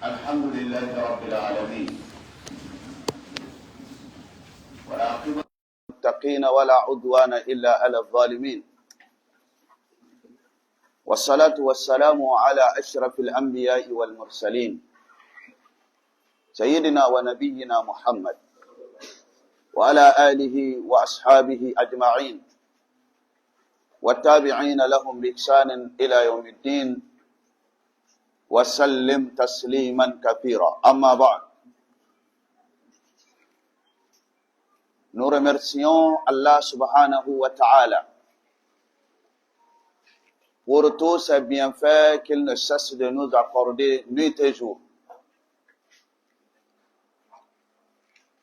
الحمد لله رب العالمين والعاقبة للمتقين ولا عدوان إلا على الظالمين والصلاة والسلام على أشرف الأنبياء والمرسلين سيدنا ونبينا محمد وعلى آله وأصحابه أجمعين والتابعين لهم بإحسان إلى يوم الدين وسلم تسليما كثيرا. أما بعد, nous remercions Allah subhanahu wa ta'ala pour tous ses bienfaits qu'il ne cesse de nous accorder nuit et jour.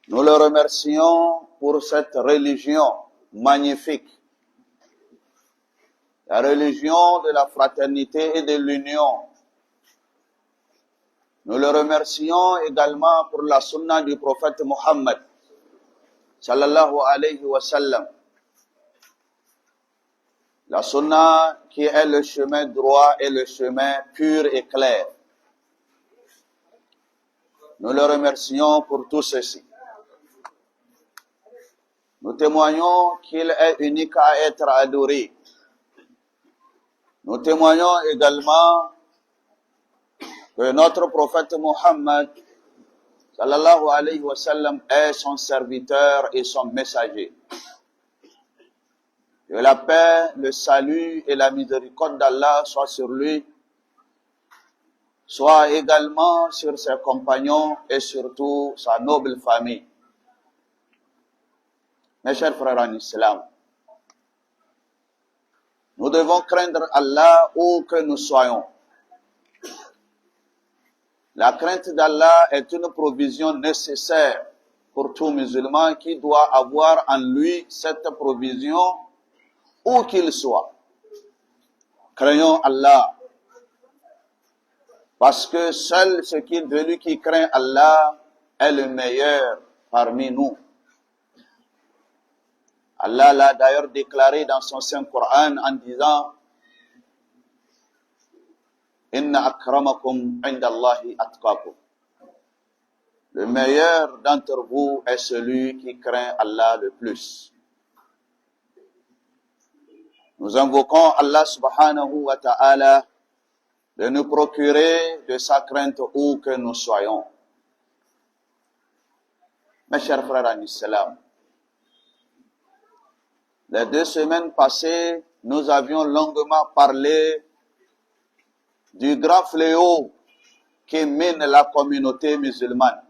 Nous le remercions pour cette religion magnifique, la religion de la fraternité et de l'union. Nous le remercions également pour la sunna du prophète Muhammad sallallahu alayhi wa sallam. La sunna qui est le chemin droit et le chemin pur et clair. Nous le remercions pour tout ceci. Nous témoignons qu'il est unique à être adoré. Nous témoignons également que notre prophète Muhammad sallallahu alayhi wa sallam est son serviteur et son messager. Que la paix, le salut et la miséricorde d'Allah soient sur lui, soit également sur ses compagnons et surtout sa noble famille. Mes chers frères en islam, nous devons craindre Allah où que nous soyons. La crainte d'Allah est une provision nécessaire pour tout musulman qui doit avoir en lui cette provision où qu'il soit. Craignons Allah, parce que seul celui qui craint Allah est le meilleur parmi nous. Allah l'a d'ailleurs déclaré dans son Saint Coran en disant: Inna akramakum indallahi atqakum. Le meilleur d'entre vous est celui qui craint Allah le plus. Nous invoquons Allah subhanahu wa ta'ala de nous procurer de sa crainte où que nous soyons. Mes chers frères en islam, les 2 semaines passées, nous avions longuement parlé du grand fléau qui mine la communauté musulmane,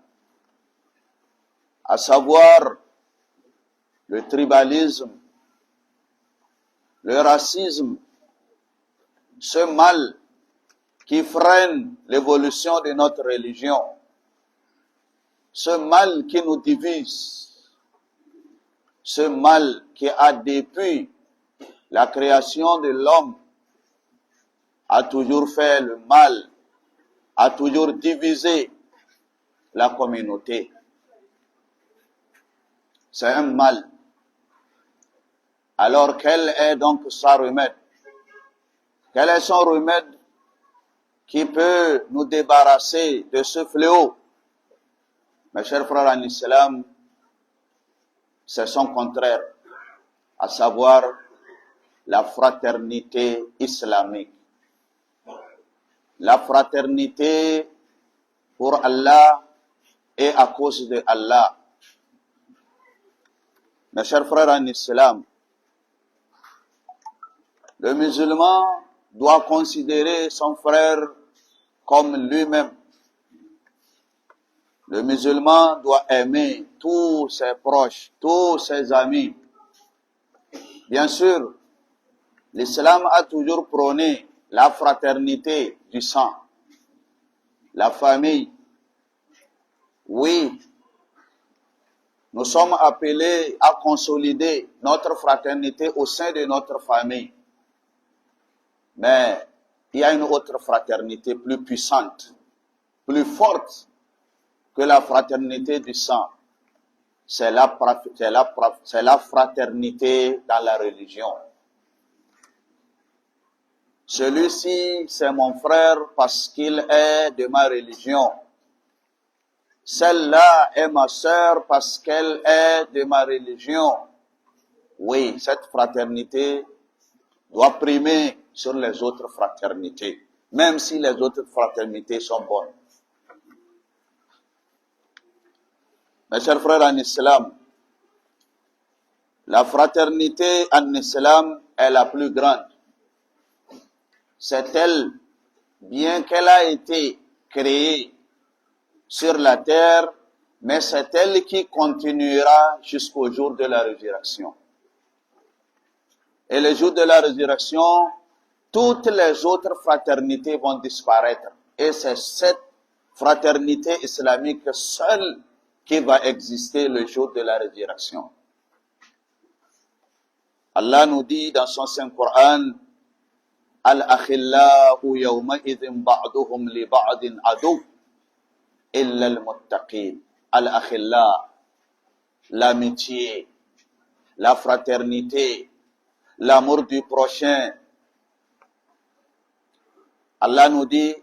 à savoir le tribalisme, le racisme, ce mal qui freine l'évolution de notre religion, ce mal qui nous divise, ce mal qui a depuis la création de l'homme a toujours fait le mal, a toujours divisé la communauté. C'est un mal. Alors quel est donc sa remède? Quel est son remède qui peut nous débarrasser de ce fléau? Mes chers frères en islam, c'est son contraire, à savoir la fraternité islamique. La fraternité pour Allah et à cause de Allah. Mes chers frères en islam, le musulman doit considérer son frère comme lui-même. Le musulman doit aimer tous ses proches, tous ses amis. Bien sûr, l'islam a toujours prôné la fraternité du sang, la famille. Oui, nous sommes appelés à consolider notre fraternité au sein de notre famille. Mais il y a une autre fraternité plus puissante, plus forte que la fraternité du sang. C'est la fraternité dans la religion. Celui-ci, c'est mon frère parce qu'il est de ma religion. Celle-là est ma sœur parce qu'elle est de ma religion. Oui, cette fraternité doit primer sur les autres fraternités, même si les autres fraternités sont bonnes. Mes chers frères en islam, la fraternité en islam est la plus grande. C'est elle, bien qu'elle a été créée sur la terre, mais c'est elle qui continuera jusqu'au jour de la résurrection. Et le jour de la résurrection, toutes les autres fraternités vont disparaître. Et c'est cette fraternité islamique seule qui va exister le jour de la résurrection. Allah nous dit dans son Saint-Coran, Al-akhillahu yawma'idhin ba'duhum li ba'din adu illa al-muttaqin. Al-akhillah, l'amitié, la fraternité, l'amour du prochain. Allah nous dit,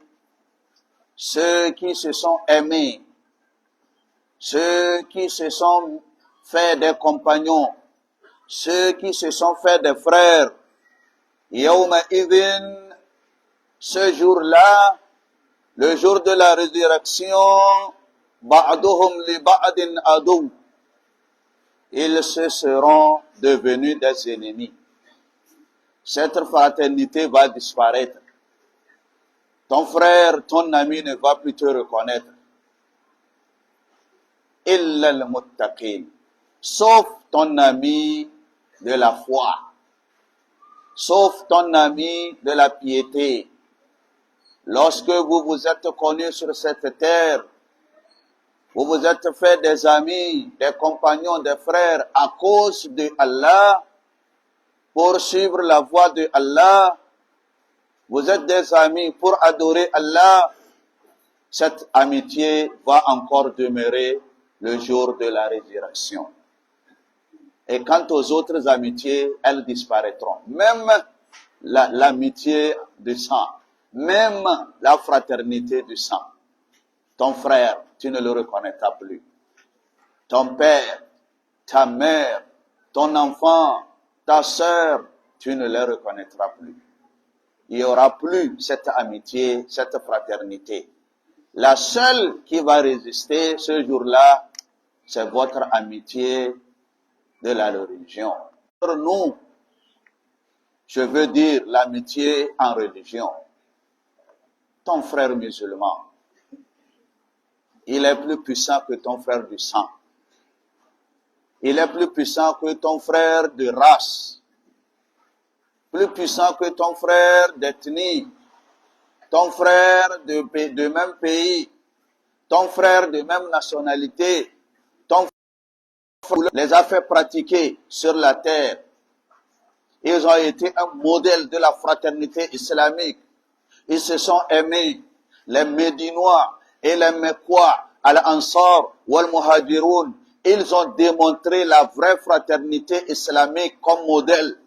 ceux qui se sont aimés, ceux qui se sont fait des compagnons, ceux qui se sont fait des frères, yawma idhin, ce jour-là, le jour de la résurrection, ba'duhum li ba'din adu, ils se seront devenus des ennemis. Cette fraternité va disparaître. Ton frère, ton ami ne va plus te reconnaître. Illa al-muttaqin, sauf ton ami de la foi, sauf ton ami de la piété. Lorsque vous vous êtes connus sur cette terre, vous vous êtes fait des amis, des compagnons, des frères à cause de Allah, pour suivre la voie de Allah. Vous êtes des amis pour adorer Allah. Cette amitié va encore demeurer le jour de la résurrection. Et quant aux autres amitiés, elles disparaîtront. Même l'amitié du sang, même la fraternité du sang. Ton frère, tu ne le reconnaîtras plus. Ton père, ta mère, ton enfant, ta sœur, tu ne les reconnaîtras plus. Il n'y aura plus cette amitié, cette fraternité. La seule qui va résister ce jour-là, c'est votre amitié de la religion. Pour nous, je veux dire l'amitié en religion. Ton frère musulman, il est plus puissant que ton frère du sang. Il est plus puissant que ton frère de race. Plus puissant que ton frère d'ethnie. Ton frère de même pays. Ton frère de même nationalité. Ton frère les a fait pratiquer sur la terre. Ils ont été un modèle de la fraternité islamique. Ils se sont aimés, les Médinois et les Mekkois, Al-Ansar ou Al-Muhajiroun. Ils ont démontré la vraie fraternité islamique comme modèle.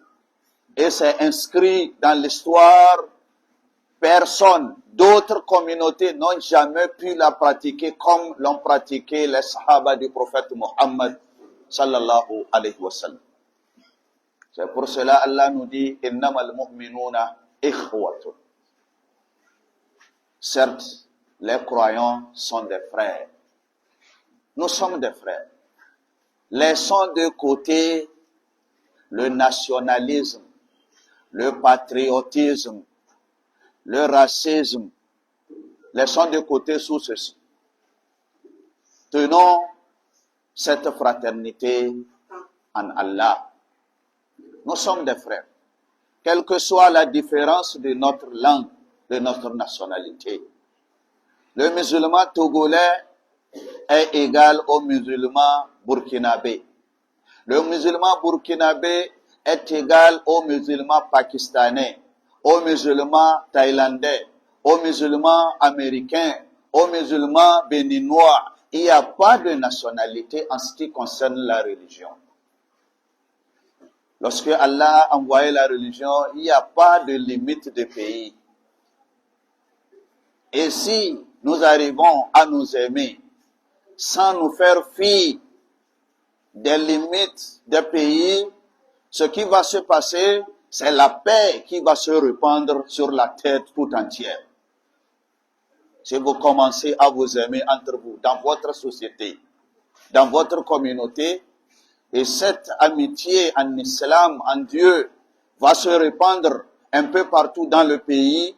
Et c'est inscrit dans l'histoire. Personne, d'autres communautés n'ont jamais pu la pratiquer comme l'ont pratiqué les Sahaba du prophète Muhammad sallallahu alayhi wa sallam. C'est pour cela Allah nous dit innamal mu'minuna ikhwatun. Certes, les croyants sont des frères. Nous sommes des frères. Laissons de côté le nationalisme, le patriotisme, le racisme. Laissons de côté tout ceci. Tenons cette fraternité en Allah. Nous sommes des frères. Quelle que soit la différence de notre langue, de notre nationalité. Le musulman togolais est égal au musulman burkinabé. Le musulman burkinabé est égal au musulman pakistanais, au musulman thaïlandais, au musulman américain, au musulman béninois. Il n'y a pas de nationalité en ce qui concerne la religion. Lorsque Allah a envoyé la religion, il n'y a pas de limite de pays. Et si nous arrivons à nous aimer sans nous faire fi des limites des pays, ce qui va se passer, c'est la paix qui va se répandre sur la terre tout entière. Si vous commencez à vous aimer entre vous, dans votre société, dans votre communauté, et cette amitié en islam, en Dieu, va se répandre un peu partout dans le pays,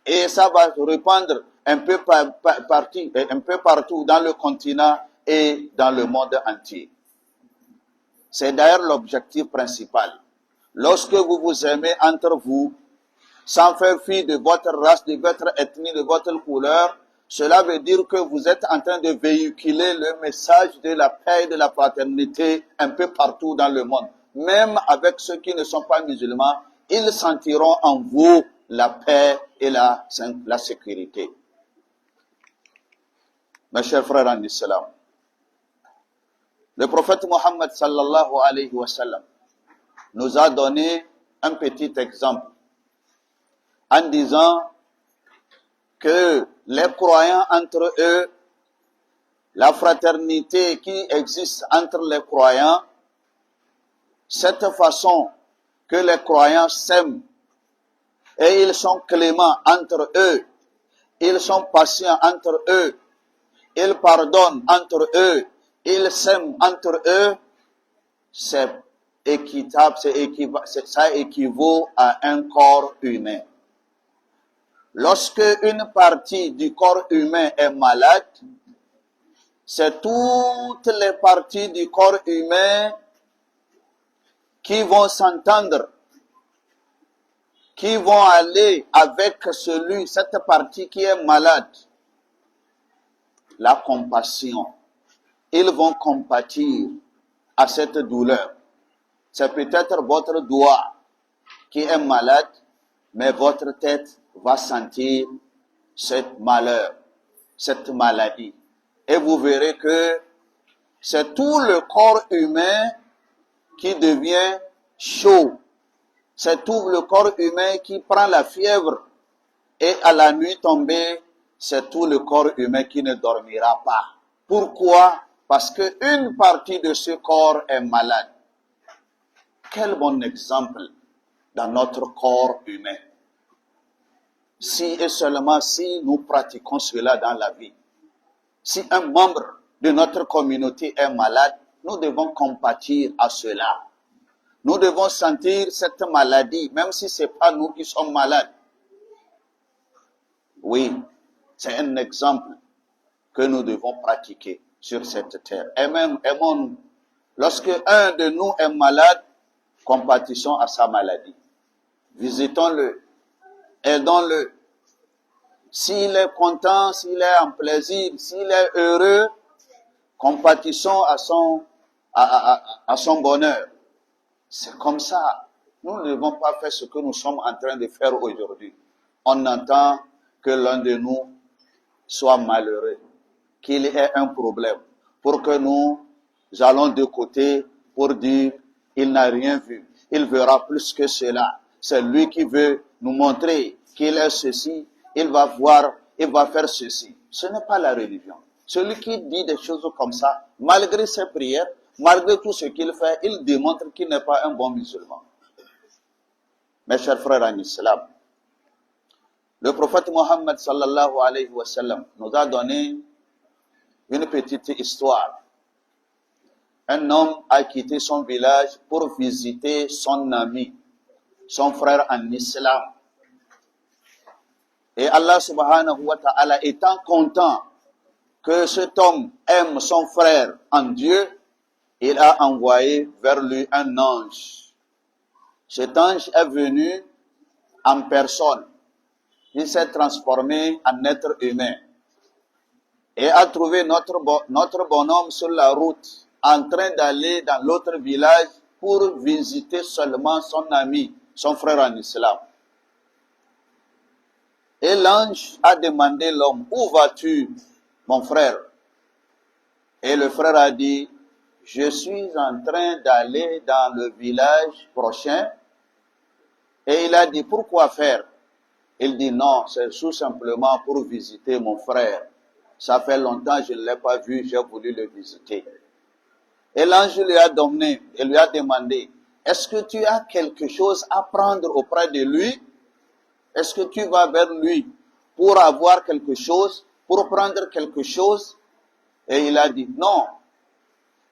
et ça va se répandre un peu partout dans le continent et dans le monde entier. C'est d'ailleurs l'objectif principal. Lorsque vous vous aimez entre vous, sans faire fi de votre race, de votre ethnie, de votre couleur, cela veut dire que vous êtes en train de véhiculer le message de la paix et de la fraternité un peu partout dans le monde. Même avec ceux qui ne sont pas musulmans, ils sentiront en vous la paix et la sécurité. Mes chers frères en islam, le prophète Mohammed sallallahu alayhi wa sallam nous a donné un petit exemple en disant que les croyants entre eux, la fraternité qui existe entre les croyants, cette façon que les croyants s'aiment et ils sont cléments entre eux, ils sont patients entre eux, ils pardonnent entre eux, ils s'aiment entre eux, c'est équitable, ça équivaut à un corps humain. Lorsque une partie du corps humain est malade, c'est toutes les parties du corps humain qui vont s'entendre, qui vont aller avec cette partie qui est malade. La compassion. Ils vont compatir à cette douleur. C'est peut-être votre doigt qui est malade, mais votre tête va sentir cette malheur, cette maladie. Et vous verrez que c'est tout le corps humain qui devient chaud. C'est tout le corps humain qui prend la fièvre. Et à la nuit tombée, c'est tout le corps humain qui ne dormira pas. Pourquoi? Parce qu'une partie de ce corps est malade. Quel bon exemple dans notre corps humain. Si et seulement si nous pratiquons cela dans la vie. Si un membre de notre communauté est malade, nous devons compatir à cela. Nous devons sentir cette maladie, même si ce n'est pas nous qui sommes malades. Oui, c'est un exemple que nous devons pratiquer sur cette terre. Et même, aimons-nous. Lorsque un de nous est malade, compatissons à sa maladie. Visitons-le, aidons-le. S'il est content, s'il est en plaisir, s'il est heureux, compatissons à son bonheur. C'est comme ça. Nous ne devons pas faire ce que nous sommes en train de faire aujourd'hui. On entend que l'un de nous soit malheureux, qu'il ait un problème, pour que nous allons de côté pour dire il n'a rien vu. Il verra plus que cela. C'est lui qui veut nous montrer qu'il est ceci. Il va voir, il va faire ceci. Ce n'est pas la religion. Celui qui dit des choses comme ça, malgré ses prières, malgré tout ce qu'il fait, il démontre qu'il n'est pas un bon musulman. Mes chers frères en islam, le prophète Mohammed sallallahu alayhi wa sallam nous a donné une petite histoire. Un homme a quitté son village pour visiter son ami, son frère en islam. Et Allah subhanahu wa ta'ala étant content que cet homme aime son frère en Dieu, il a envoyé vers lui un ange. Cet ange est venu en personne. Il s'est transformé en être humain. Et a trouvé notre bonhomme sur la route, en train d'aller dans l'autre village pour visiter seulement son ami, son frère en islam. Et l'ange a demandé l'homme, où vas-tu, mon frère? Et le frère a dit, je suis en train d'aller dans le village prochain. Et il a dit, pourquoi faire? Il dit, non, c'est tout simplement pour visiter mon frère. Ça fait longtemps que je ne l'ai pas vu, j'ai voulu le visiter. Et l'ange lui a donné, et lui a demandé, est-ce que tu as quelque chose à prendre auprès de lui? Est-ce que tu vas vers lui pour avoir quelque chose, pour prendre quelque chose? Et il a dit, non,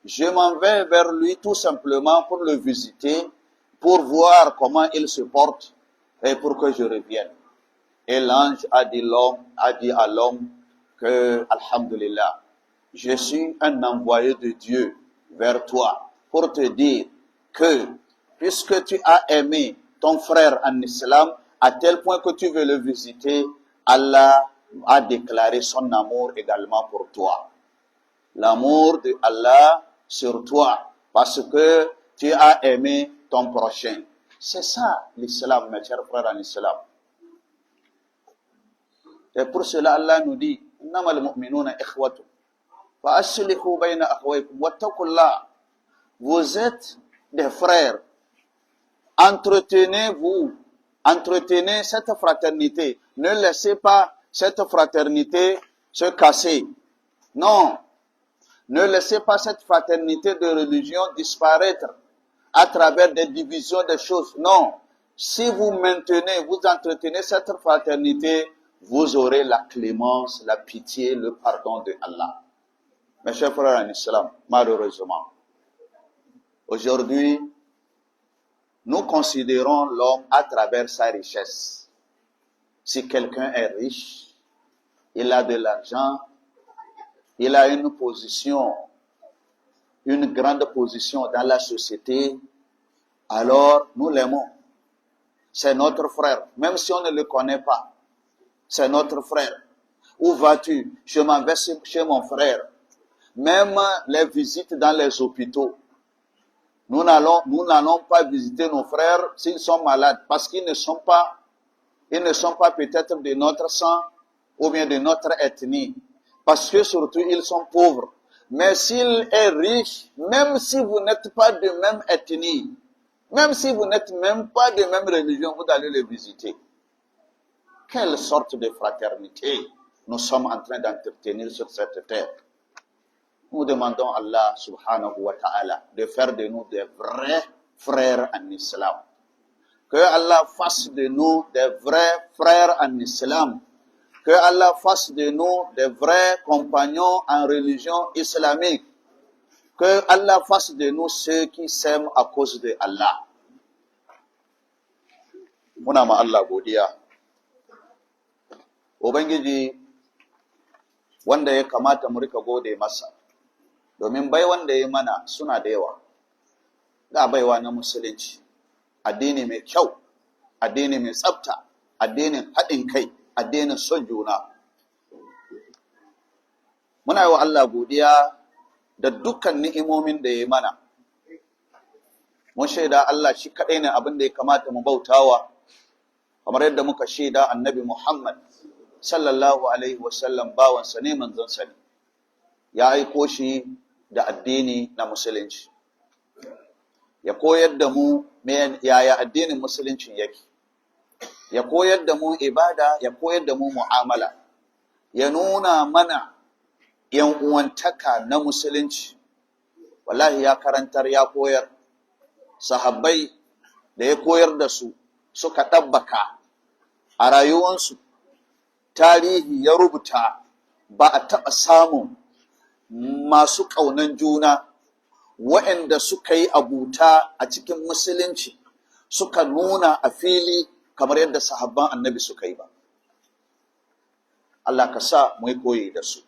je m'en vais vers lui tout simplement pour le visiter, pour voir comment il se porte et pour que je revienne. Et l'ange a dit à l'homme que, alhamdulillah, je suis un envoyé de Dieu vers toi pour te dire que, puisque tu as aimé ton frère en islam, à tel point que tu veux le visiter, Allah a déclaré son amour également pour toi. L'amour de Allah sur toi, parce que tu as aimé ton prochain. C'est ça l'islam, mes chers frères en islam. Et pour cela, Allah nous dit, innamal mu'minuna ikhwatu fa aslihu bayna akhawaykum wattaqullah. Vous êtes des frères. Entretenez cette fraternité. Ne laissez pas cette fraternité se casser. Non. Ne laissez pas cette fraternité de religion disparaître à travers des divisions des choses. Non. Si vous entretenez cette fraternité, vous aurez la clémence, la pitié, le pardon de Allah. Mes chers frères en islam, malheureusement, aujourd'hui, nous considérons l'homme à travers sa richesse. Si quelqu'un est riche, il a de l'argent, il a une position, une grande position dans la société, alors nous l'aimons. C'est notre frère, même si on ne le connaît pas. C'est notre frère. Où vas-tu? Je m'en vais chez mon frère. Même les visites dans les hôpitaux. Nous n'allons pas visiter nos frères s'ils sont malades, parce qu'ils ne sont pas peut-être de notre sang ou bien de notre ethnie. Parce que surtout, ils sont pauvres. Mais s'il est riche, même si vous n'êtes pas de même ethnie, même si vous n'êtes même pas de même religion, vous allez le visiter. Quelle sorte de fraternité nous sommes en train d'entretenir sur cette terre? Nous demandons à Allah subhanahu wa ta'ala de faire de nous des vrais frères en islam. Que Allah fasse de nous des vrais frères en islam. Que Allah fasse de nous des vrais compagnons en religion islamique. Que Allah fasse de nous ceux qui s'aiment à cause de Allah. Muna ma Allah godiya. Ubangiji wanda ya kamata mu rika gode masa, domin bai wanda ya mana suna da yawa. Ga baiwa na musulunci, addini mai kyau, addini mai tsafta, addinin haɗin kai, addinin son juna. Muna yi wa Allah godiya da dukkan ni'imomin da ya mana. Mun shaida Allah shi kaɗai ne abin da ya kamata mu bautawa, kamar yadda muka shaida annabi Muhammad sallallahu alaihi wasallam bawansa ne manzansa ne. Ya aiko shi da addini na musulunci. Ya koyar da mu yaya addinin musulunci yake. Ya koyar da mu ibada, ya koyar da mu mu'amala. Ya nuna mana yan uwantaka na musulunci. Wallahi ya karantar, ya koyar. Sahabbai da ya koyar da su suka tabbaka a rayuwansu. Tarihi ya rubuta ba a taɓa samun masu ƙaunan juna waɗanda suka yi abuta a cikin musulunci suka nuna a fili kamar yadda sahabban annabi suka yi ba. Allah ka sa mu yi koyi da su.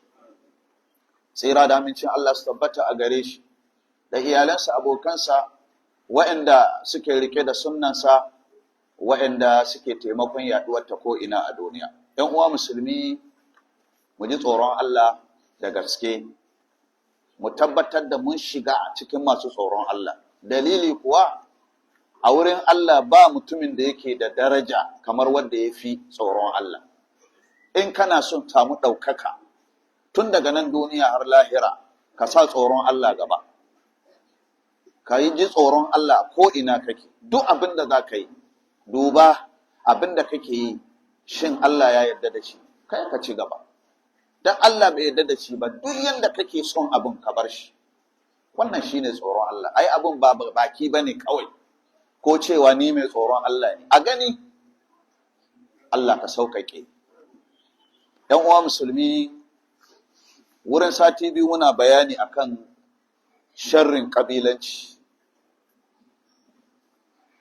Tsira da amincin Allah su tabbata a gare shi da iyalansa, abokansa, waɗanda suke rike da sunnansa, waɗanda suke taimakon yaɗuwar ta ko'ina a duniya. ‘Yan uwa musulmi, mu ji tsoron Allah da gaske, mu tabbatar da mun shiga cikin masu tsoron Allah. Dalili kuwa, a wurin Allah ba mutumin da yake da daraja kamar wanda ya fi tsoron Allah. In kana son samu ɗaukaka, tun daga nan duniya har lahira, ka sa tsoron Allah gaba. ka yi ji tsoron Allah ko ina kake, duk abin da za ka yi duba abin da kake yi shin Allah ya yarda da shi, kai ka ci gaba. Dan Allah bai yarda da shi ba, duk yanda kake son abin ka bar shi. Wannan shine tsoron Allah. Ai abin ba baki bane kawai ko cewa ni mai tsoron Allah ne, a gani. Allah ka sauƙaƙe. ‘Yan uwa musulmi, wurin sati biyu muna bayani akan sharrin ƙabilanci,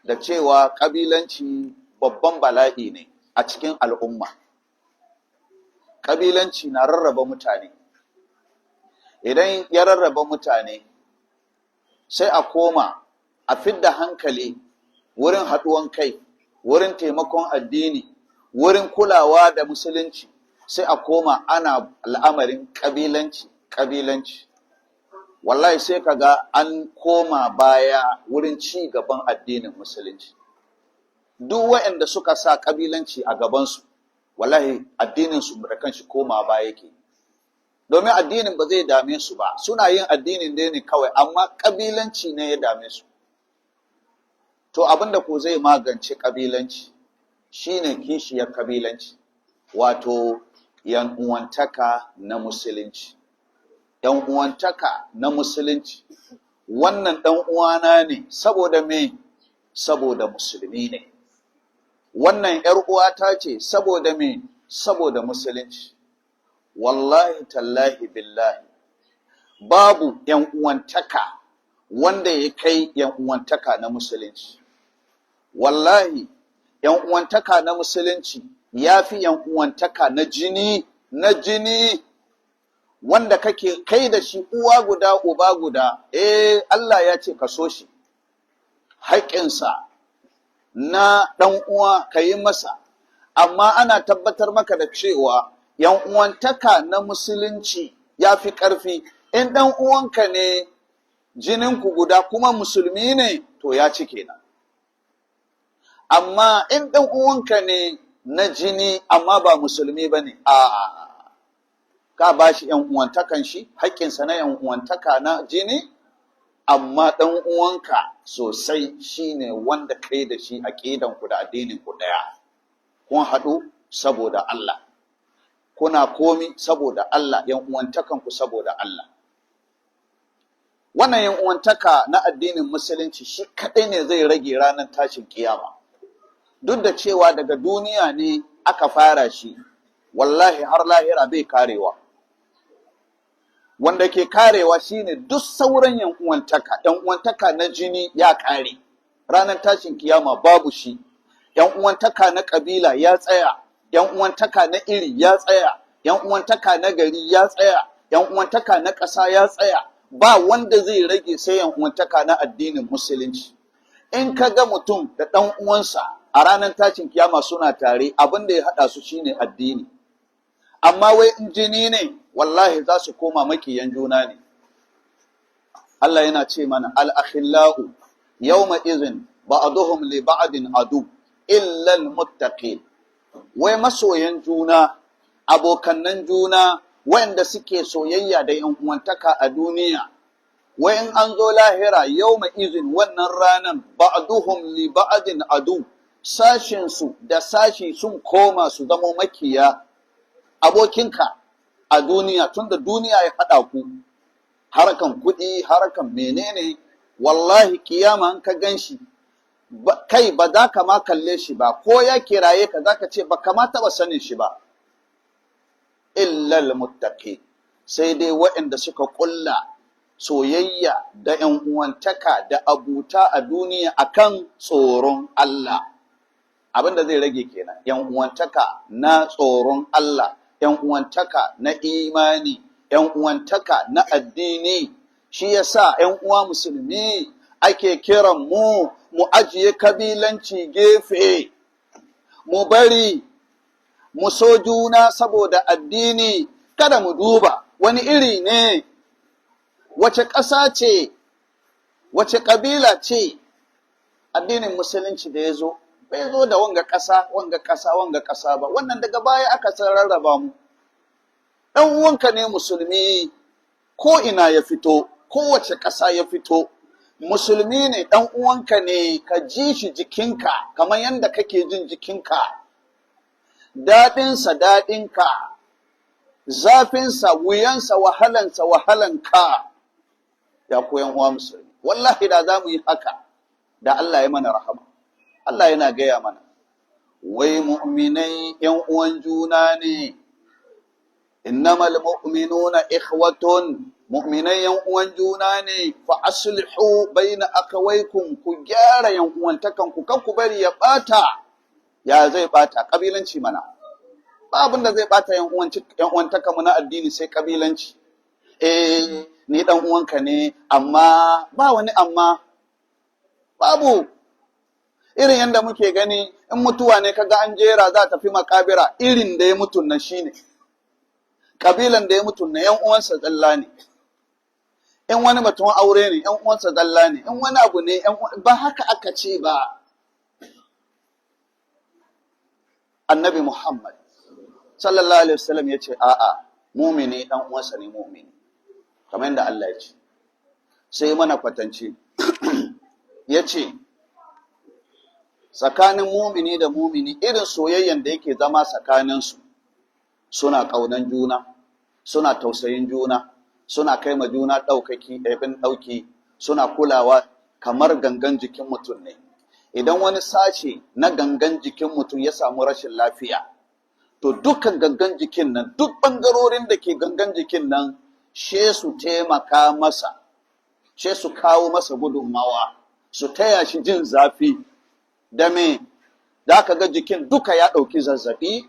da cewa ƙabilanci babban bala'i ne a cikin al'umma. Ƙabilanci na rarraba mutane. Idan ya rarraba mutane, sai a koma a fidda hankali wurin haɗuwan kai, wurin taimakon addini, wurin kulawa da musulunci, sai a koma ana al'amarin ƙabilanci. Wallahi sai kaga an koma baya wurin ci gaban addinin musulunci. Duk waɗanda suka sa ƙabilanci a gabansu, wallahi addininsu da kanshi koma baya yake. Domin addinin ba zai dame su ba, suna yin addinin dai ne kawai, amma ƙabilanci ne ya dame su. To abinda ko zai magance ƙabilanci shine kishiyar ƙabilanci, wato yan uwantaka na musulunci. Yan uwantaka na musulunci, wannan ɗan uwana ne saboda me? Saboda musulmi ne. Wannan ‘yar uwata ce saboda me? Saboda musulunci. Wallahi tallahi billahi, babu ‘yan uwantaka wanda ya kai ‘yan uwantaka na musulunci. Wallahi, ‘yan uwantaka na musulunci ya fi ‘yan uwantaka na jini, wanda kake kai da shi uwa guda uba guda. Allah ya ce ka so shi, haƙƙinsa na ɗan uwa ka yi masa, amma ana tabbatar maka da cewa ‘yan uwantaka na musulunci ya fi ƙarfi. In ɗan uwanka ne, jininku guda kuma musulmi ne, to ya ci kenan. Amma in ɗan uwanka ne na jini amma ba musulmi ba ne, ka ba shi ‘yan uwantakan shi, haƙƙinsa na ‘yan uwantaka na jini, amma ɗan uwanka sosai shi ne wanda kai da shi aƙidanku da addininku ɗaya. Kun haɗu saboda Allah, kuna komi saboda Allah, ‘yan uwantakanku saboda Allah. Wannan ‘yan uwantaka na addinin musulunci shi kaɗai ne zai rage ranar tashin kiyama. Duk da cewa daga duniya ne aka fara shi, wallahi har lahira bai karewa. Wanda ke karewa shine duk sauran ‘yan uwantaka na jini ya kare. Ranar tashin kiyama babu shi. ‘Yan uwantaka na ƙabila ya tsaya, ‘yan uwantaka na iri ya tsaya, ‘yan uwantaka na gari ya tsaya, ‘yan uwantaka na ƙasa ya tsaya. Ba wanda zai rage sai ‘yan uwantaka na addinin musulunci. In ka ga mutum da ɗan uwansa a ranar tashin kiyama suna tare, abin da ya haɗa su shine addini. Amma wai in jini ne, wallahi za su koma makiyan juna ne. Allah yana ce mana, al-akhillau yawma idhin ba'duhum li ba'din adu illa al-muttaqin. Wai masoyan juna, abokannan juna, wanda suke soyayya da ‘yan uwantaka a duniya, wai in an zo lahira yawma idhin, wannan ranan ba'duhum li ba'din adu, sashinsu da sashi sun koma su zama makiya. Abokinka a duniya, tunda duniya ya haɗa ku, harkan kuɗi, harkan menene, wallahi kiyama an ka gan shi, kai ba za ka ma kalle shi ba, ko ya kiraye ka za ka ce ba ka ma taɓa sanin shi ba. Illal muttaqi, sai dai waɗanda suka ƙulla soyayya da ‘yan uwantaka da abuta a duniya akan tsoron Allah. Abin da zai rage kenan, ‘yan uwantaka na tsoron Allah, ‘yan uwantaka na imani, ‘yan uwantaka na addini. Shi yasa ‘yan uwa musulmi ake kiran mu ajiye kabilanci gefe, mu bari mu so juna saboda addini. Kada mu duba wani iri ne, wace ƙasa ce, wace ƙabila ce. Addinin musulunci da ya zo, bai zo da wanga ƙasa ba. Wannan daga baya aka san rarraba mu. Ɗan uwanka ne musulmi, ko ina ya fito, kowace ƙasa ya fito, musulmi ne, ɗan uwanka ne, ka ji shi jikinka kamar yadda kake jin jikinka, daɗinsa daɗinka, zafinsa wuyansa wahalansa wahalanka. Ya koyan uwa musulmi, wallahi da za mu yi haka da Allah ya mana rahama. Allah yana gaya mana, wai mu'minai ‘yan uwan juna ne, innamal mu'minuna ikhwatun, mu'minai ‘yan uwan juna ne, fa aslihu bayna akawaikum, ku gyara ‘yan uwantakanku, kan ku bari ya ɓata. Ya zai ɓata? Ƙabilanci mana. Ba abin da zai ɓata ‘yan uwantakanmu na addini sai ƙabilanci. Ni ɗan uwanka ne, amma ba wani amma, babu. Irin yadda muke gani, in mutuwa ne kaga an jera za ta fi makabira, irin da ya mutu na shi ne. Ƙabilan da ya mutu na ‘yan uwansa zalla ne. In wani batun aure ne, ‘yan uwansa zalla ne. In wani abu ne, ba haka aka ce ba. Annabi Muhammad sallallahu alaihi wasallam ya ce, a'a, mumini ɗan uwansa ne mumini. Kamar yadda Allah ya ce. Sai mana kwatance. Ya ce, tsakanin mumini da mumini irin soyayyen da yake zama tsakaninsu, suna ƙaunan juna, suna tausayin juna, suna kai ma juna ɗauki, suna kulawa kamar gangan jikin mutum ne. Idan wani sace na gangan jikin mutum ya samu rashin lafiya, to dukkan gangan jikin nan, duk ɓangarorin da ke gangan jikin nan, she su taimaka masa, she su kawo masa gudunmawa, su taya shi jin zafi. Da me, da aka ga jikin duka ya ɗauki zazzaɓi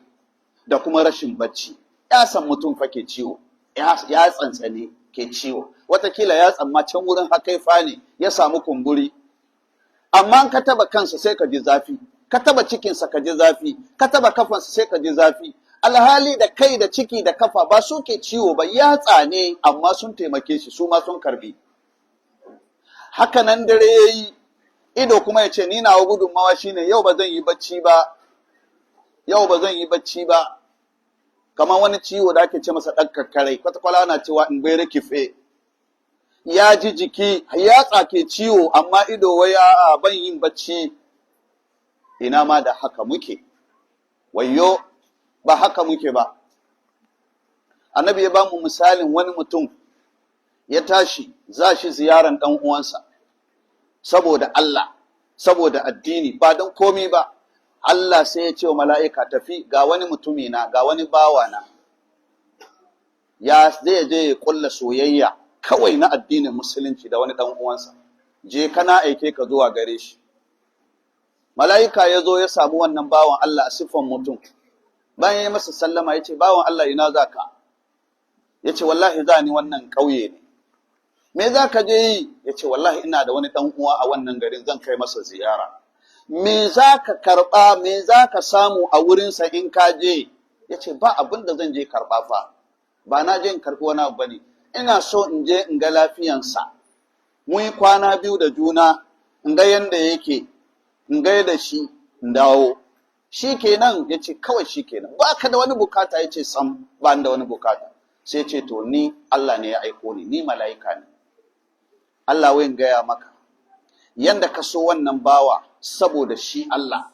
da kuma rashin bacci. Ya san mutum fa ke ciwo, ya tsantsane ke ciwo, watakila ya tsamma can wurin hakaifa ne ya samu kumburi. Amma ka taba kansa sai ka ji zafi, ka taba cikinsa ka ji zafi, ka taba kafansa sai ka ji zafi. Alhali da kai da ciki da kafa ba su ke ciwo ba, yatsa ne, amma sun taimake shi, su ma sun karbi. Haka nan dare ya yi, ido kuma ya ce ni nawa gudunmawa shine yau ba zan yi bacci ba, yau ba zan yi bacci ba. Kamar wani ciwo da ake ce masa ɗan kakkarai, kwatakwala na cewa in bai rikife. Ya ji jiki, yatsa ke ciwo, amma ido wai a'a ban yin bacci. Ina ma da haka muke, wayyo ba haka muke ba. Annabi ya ba mu misalin wani mutum ya tashi za shi ziyaran ɗan uwansa. Saboda Allah, saboda addini, ba don komi ba, Allah sai ya ce wa mala'ika tafi ga wani mutumina, ga wani bawana, ya zai je ya ƙulla soyayya kawai na addinin musulunci da wani ɗan uwansa, je kana aike ka zuwa gare shi. Mala'ika ya zo ya samu wannan bawan Allah a siffan mutum, bayan ya masa sallama ya ce, bawan Allah ina za ka? Ya ce, wallahi za ni wannan ƙauye ne. Me za ka je yi? Ya ce, wallahi ina da wani ɗan uwa a wannan garin zan kai masa ziyara. Me za ka karɓa, me za ka samu a wurinsa in ka je? Ya ce, ba abin da zan je karɓa fa, ba na je in karɓi wani abu ba ne. Ina so in je in ga lafiyansa. Mun yi kwana biyu da juna, in ga yanda yake, in ga da shi, in dawo. Shi kenan, ya ce, kawai shi kenan. Ba ka da wani bukata? Ya ce, sam, ba da wani bukata. Sai ce, to ni Allah ne ya aiko ni mala'ika ne. Allah wayin gaya maka, yanda ka so wannan bawa saboda shi Allah,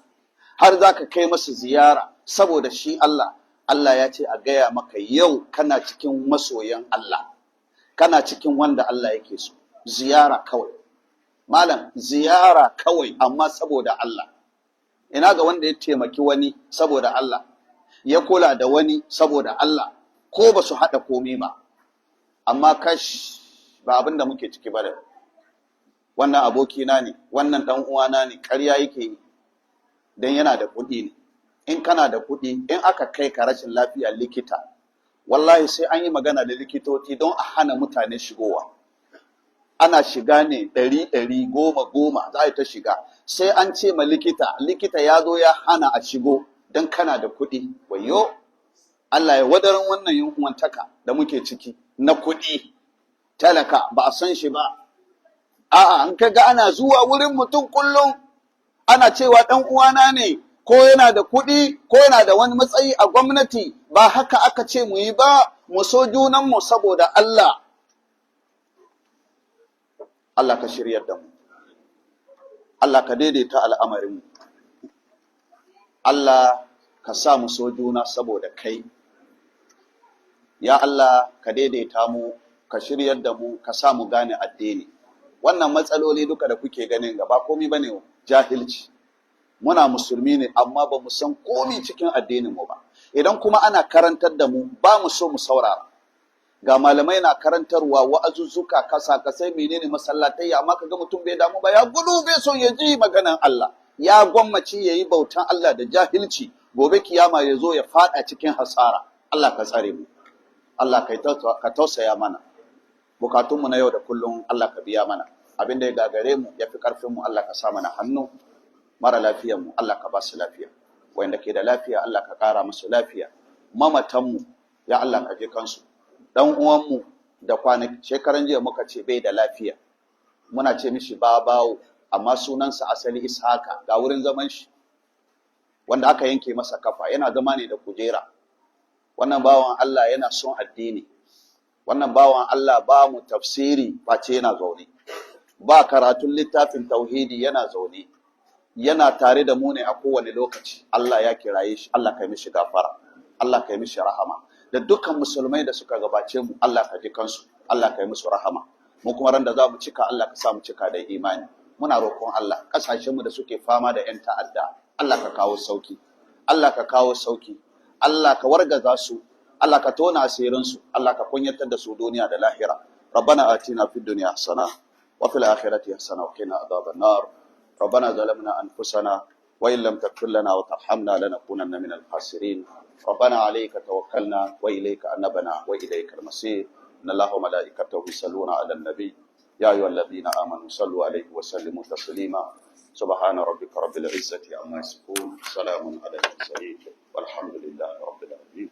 har za ka kai masa ziyara saboda shi Allah, Allah ya ce a gaya maka yau kana cikin masoyan Allah, kana cikin wanda Allah yake so. Ziyara kawai, malam, ziyara kawai, amma saboda Allah. Ina ga wanda ya taimaki wani saboda Allah, ya kula da wani saboda Allah, ko ba su haɗa komai ba, amma kash ba abin da muke ciki ba da wannan abokina ne, wannan ɗan uwana ne, ƙarya yake yi don yana da kuɗi ne. In kana da kuɗi, in aka kai ka rashin lafiya likita, wallahi sai an yi magana da likitoci don a hana mutane shigowa. Ana shiga ne 100, 10, za a yi ta shiga. Sai an ce ma likita ya zo ya hana a shigo don kana da kuɗi. Wayo, Allah ya wadaran wannan yankuwantaka da muke ciki na kuɗi. Talaka ba a san shi ba. A'a, an kaga ana zuwa wurin mutum kullum, ana cewa ɗan uwana ne, ko yana da kuɗi, ko yana da wani matsayi a gwamnati, ba haka aka ce mu yi ba, mu so junanmu saboda Allah. Allah ka shiryar da mu, Allah ka daidaita al'amarinmu, Allah ka sa mu so juna saboda kai, ya Allah ka daidaita mu, ka shiryar da mu, ka sa mu gane addini. Wannan matsaloli duka da kuke ganin gaba komai bane jahilci. Muna musulmi ne amma ba mu san komai cikin addinin mu ba. Idan kuma ana karantar da mu ba mu so mu saurara. Ga malamai na karantarwa wa'azuzzuka kasa-kasai menene masallatai amma kaga mutum bai damu ba, ya gudu bai son ya ji maganan Allah. Ya gwammaci yayi bautan Allah da jahilci, gobe kiyama ya zo ya fada cikin hasara. Allah ka tsare mu. Allah ka tausaya mana. Bukatunmu na yau da kullum Allah ka biya mana. Abin da ya gagare mu ya fi ƙarfinmu Allah ka sa mana hannu. Mara lafiyanmu Allah ka ba su lafiya. Wanda ke da lafiya Allah ka ƙara musu lafiya. Mamatanmu ya Allah ka ji kansu. Dan uwanmu da kwanaki shekaran jiya muka ce bai da lafiya. Muna ce mishi babawo amma sunansa asali Ishaka, ga wurin zaman shi. Wanda aka yanke masa kafa yana zama ne da kujera. Wannan bawan Allah yana son addini. Wannan bawan Allah ba mu tafsiri face yana zaune. Ba karatun littafin tauhidi yana zaune. Yana tare da mu ne a kowane lokaci. Allah ya kiraye shi, Allah ka yi mishi gafara, Allah ka yi mishi rahama. Da dukkan musulmai da suka gabace mu, Allah ka ji kansu, Allah ka yi musu rahama. Mu kuma ran da za mu cika, Allah ka sa mu cika da imani. Muna roƙon Allah, ƙasashenmu da suke fama da 'yan ta'adda, Allah ka kawo sauki, Allah ka kawo sauki, Allah ka wargaza su, Allah ka tona asirinsu, Allah ka kunyatar da su duniya da lahira. Rabbana atina fid dunya hasana wa fil akhirati hasana wa qina adhaban nar. Rabbana zalamna anfusana wa in lam taghfir lana wa tarhamna lanakunanna minal khasirin. Rabbana alayka tawakkalna wa ilayka anabna wa ilaykal masir. Inna Allaha wa malaikatahu yusalluna 'alan nabiy. Ya ayyuhalladhina amanu sallu 'alaihi wa sallimu taslima. Subhana rabbika rabbil 'izzati amma yasifun. Salamun 'alal mursalin. Walhamdulillahi rabbil alamin.